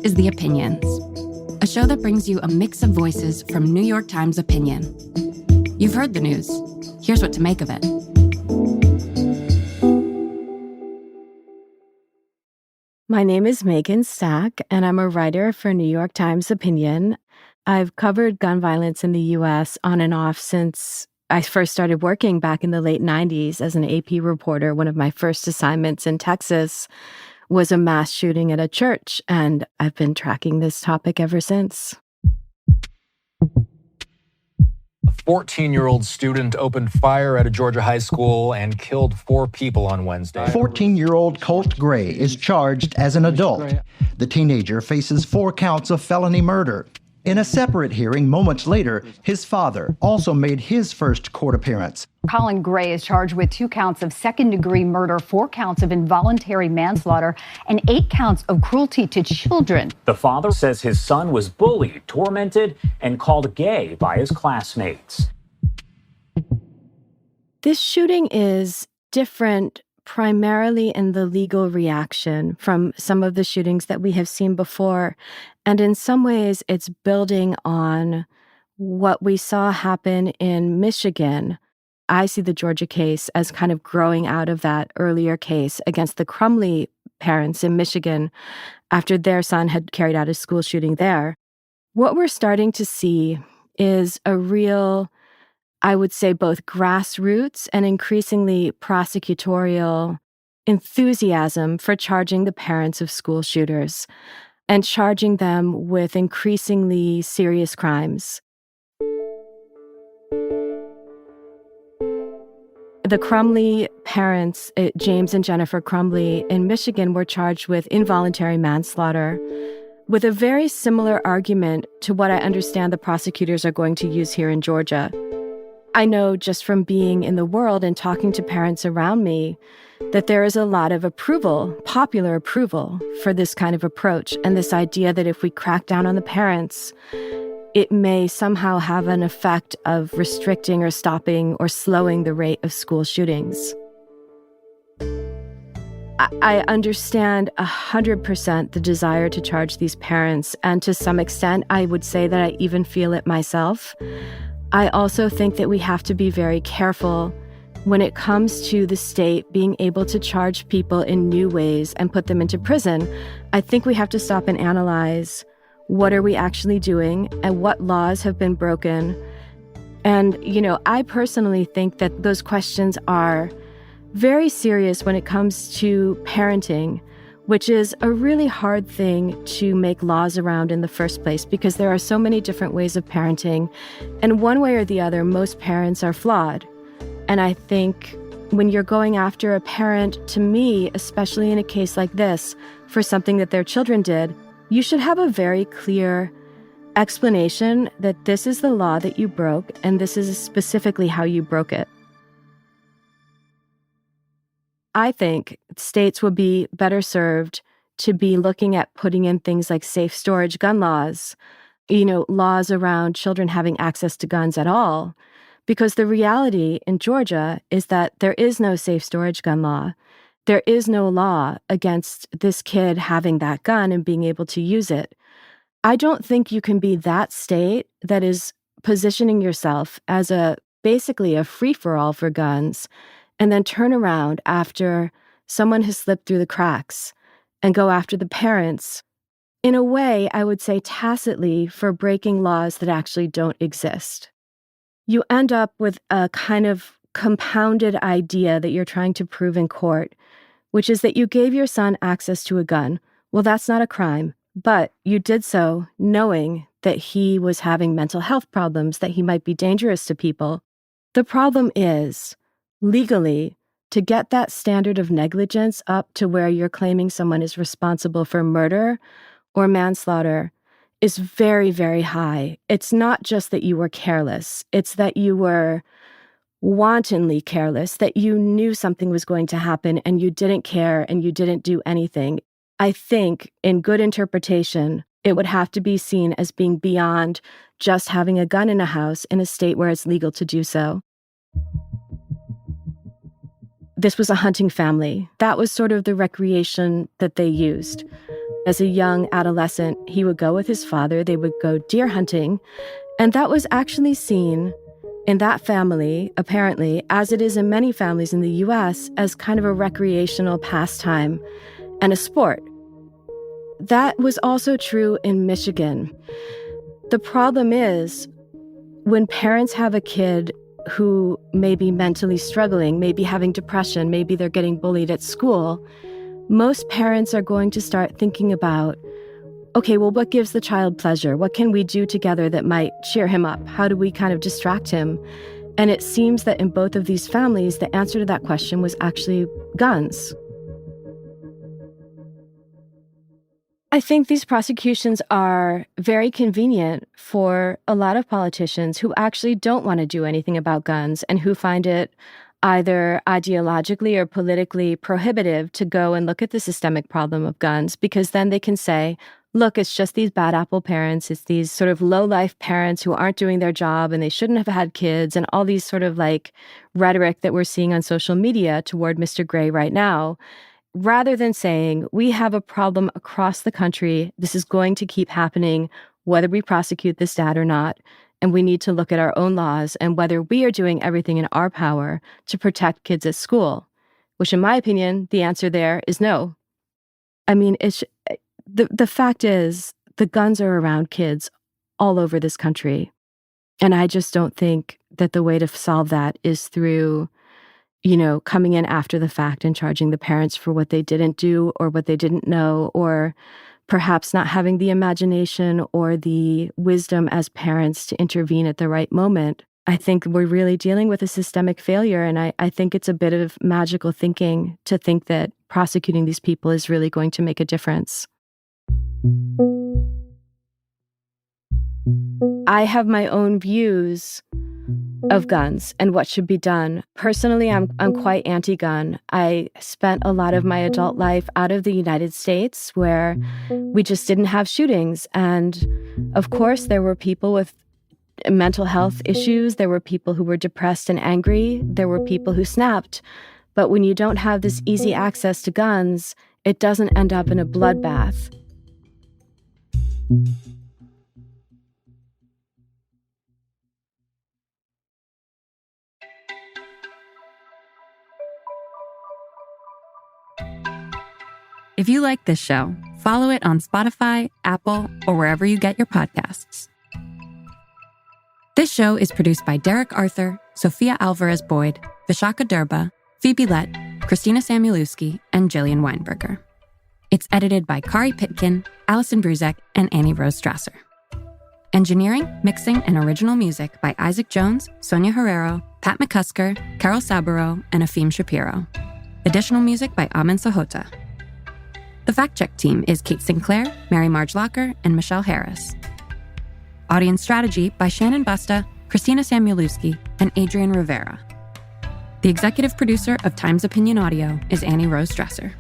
is The Opinions, a show that brings you a mix of voices from New York Times Opinion. You've heard the news. Here's what to make of it. My name is Megan Stack, and I'm a writer for New York Times Opinion. I've covered gun violence in the U.S. on and off since I first started working back in the late 90s as an AP reporter. One of my first assignments in Texas was a mass shooting at a church, and I've been tracking this topic ever since. A 14-year-old student opened fire at a Georgia high school and killed 4 people on Wednesday. 14-year-old Colt Gray is charged as an adult. The teenager faces 4 counts of felony murder. In a separate hearing moments later, his father also made his first court appearance. Colin Gray is charged with 2 counts of second-degree murder, 4 counts of involuntary manslaughter, and 8 counts of cruelty to children. The father says his son was bullied, tormented, and called gay by his classmates. This shooting is different primarily in the legal reaction from some of the shootings that we have seen before. And in some ways, it's building on what we saw happen in Michigan. I see the Georgia case as kind of growing out of that earlier case against the Crumley parents in Michigan after their son had carried out a school shooting there. What we're starting to see is a real, I would say, both grassroots and increasingly prosecutorial enthusiasm for charging the parents of school shooters and charging them with increasingly serious crimes. The Crumley parents, James and Jennifer Crumley in Michigan, were charged with involuntary manslaughter with a very similar argument to what I understand the prosecutors are going to use here in Georgia. I know just from being in the world and talking to parents around me that there is a lot of approval, popular approval, for this kind of approach and this idea that if we crack down on the parents, it may somehow have an effect of restricting or stopping or slowing the rate of school shootings. I understand 100% the desire to charge these parents, and to some extent, I would say that I even feel it myself. I also think that we have to be very careful when it comes to the state being able to charge people in new ways and put them into prison. I think we have to stop and analyze what are we actually doing and what laws have been broken. And, I personally think that those questions are very serious when it comes to parenting, which is a really hard thing to make laws around in the first place because there are so many different ways of parenting. And one way or the other, most parents are flawed. And I think when you're going after a parent, to me, especially in a case like this, for something that their children did, you should have a very clear explanation that this is the law that you broke and this is specifically how you broke it. I think states would be better served to be looking at putting in things like safe storage gun laws, laws around children having access to guns at all. Because the reality in Georgia is that there is no safe storage gun law. There is no law against this kid having that gun and being able to use it. I don't think you can be that state that is positioning yourself as basically a free-for-all for guns and then turn around after someone has slipped through the cracks and go after the parents, in a way, I would say tacitly, for breaking laws that actually don't exist. You end up with a kind of compounded idea that you're trying to prove in court, which is that you gave your son access to a gun. Well, that's not a crime, but you did so knowing that he was having mental health problems, that he might be dangerous to people. The problem is, legally, to get that standard of negligence up to where you're claiming someone is responsible for murder or manslaughter is very, very high. It's not just that you were careless. It's that you were wantonly careless, that you knew something was going to happen and you didn't care and you didn't do anything. I think, in good interpretation, it would have to be seen as being beyond just having a gun in a house in a state where it's legal to do so. This was a hunting family. That was sort of the recreation that they used. As a young adolescent, he would go with his father. They would go deer hunting. And that was actually seen in that family, apparently, as it is in many families in the U.S., as kind of a recreational pastime and a sport. That was also true in Michigan. The problem is when parents have a kid who may be mentally struggling, maybe having depression, maybe they're getting bullied at school, most parents are going to start thinking about, okay, well, what gives the child pleasure? What can we do together that might cheer him up? How do we kind of distract him? And it seems that in both of these families, the answer to that question was actually guns. I think these prosecutions are very convenient for a lot of politicians who actually don't want to do anything about guns and who find it either ideologically or politically prohibitive to go and look at the systemic problem of guns, because then they can say, look, it's just these bad apple parents. It's these sort of low-life parents who aren't doing their job and they shouldn't have had kids, and all these sort of like rhetoric that we're seeing on social media toward Mr. Gray right now. Rather than saying, we have a problem across the country, this is going to keep happening, whether we prosecute this dad or not, and we need to look at our own laws and whether we are doing everything in our power to protect kids at school, which in my opinion, the answer there is no. I mean, the fact is, the guns are around kids all over this country, and I just don't think that the way to solve that is through coming in after the fact and charging the parents for what they didn't do or what they didn't know, or perhaps not having the imagination or the wisdom as parents to intervene at the right moment. I think we're really dealing with a systemic failure, and I think it's a bit of magical thinking to think that prosecuting these people is really going to make a difference. I have my own views of guns and what should be done. Personally, I'm quite anti-gun. I spent a lot of my adult life out of the United States where we just didn't have shootings. And of course, there were people with mental health issues. There were people who were depressed and angry. There were people who snapped. But when you don't have this easy access to guns, it doesn't end up in a bloodbath. If you like this show, follow it on Spotify, Apple, or wherever you get your podcasts. This show is produced by Derek Arthur, Sophia Alvarez-Boyd, Vishaka Durba, Phoebe Lett, Christina Samuelewski, and Jillian Weinberger. It's edited by Kari Pitkin, Allison Bruzek, and Annie Rose Strasser. Engineering, mixing, and original music by Isaac Jones, Sonia Herrero, Pat McCusker, Carol Saburo, and Afim Shapiro. Additional music by Amin Sahota. The fact-check team is Kate Sinclair, Mary Marge Locker, and Michelle Harris. Audience strategy by Shannon Busta, Christina Samuelewski, and Adrian Rivera. The executive producer of Times Opinion Audio is Annie Rose Strasser.